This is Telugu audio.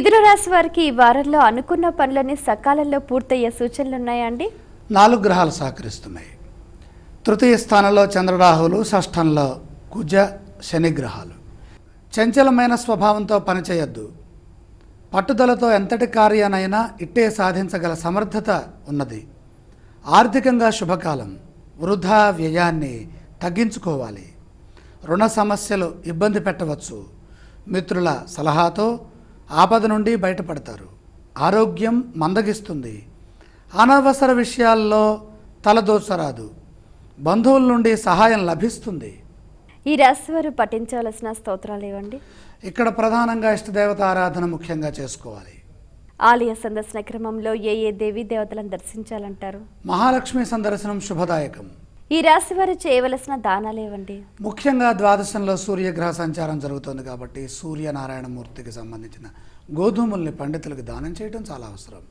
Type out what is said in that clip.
మిథున రాశి వారికి ఈ వారంలో అనుకున్న పనులన్నీ సకాలంలో పూర్తయ్యే సూచనలు ఉన్నాయండి. 4 గ్రహాలు సహకరిస్తున్నాయి. తృతీయ స్థానంలో చంద్రరాహువులు, షష్ఠంలో కుజ శని గ్రహాలు. చంచలమైన స్వభావంతో పనిచేయొద్దు. పట్టుదలతో ఎంతటి కార్యానైనా ఇట్టే సాధించగల సమర్థత ఉన్నది. ఆర్థికంగా శుభకాలం. వృధా వ్యయాన్ని తగ్గించుకోవాలి. రుణ సమస్యలు ఇబ్బంది పెట్టవచ్చు. మిత్రుల సలహాతో ఆపద నుండి బయటపడతారు. ఆరోగ్యం మందగిస్తుంది. అనవసర విషయాల్లో తలదోచరాదు. బంధువుల నుండి సహాయం లభిస్తుంది. ఈ రాశి వారు పఠించవలసిన స్తోత్రాలు ఏవండి? ఇక్కడ ప్రధానంగా ఇష్టదేవత ఆరాధన ముఖ్యంగా చేసుకోవాలి. ఆలయ సందర్శన క్రమంలో ఏ దేవీ దేవతలను దర్శించాలంటారు? మహాలక్ష్మి సందర్శనం శుభదాయకం. ఈ రాశి వారు చేయవలసిన దానాలు ఏవండి? ముఖ్యంగా ద్వాదశంలో సూర్యగ్రహ సంచారం జరుగుతుంది కాబట్టి సూర్యనారాయణమూర్తికి సంబంధించిన గోధుమల్ని పండితులకు దానం చేయడం చాలా అవసరం.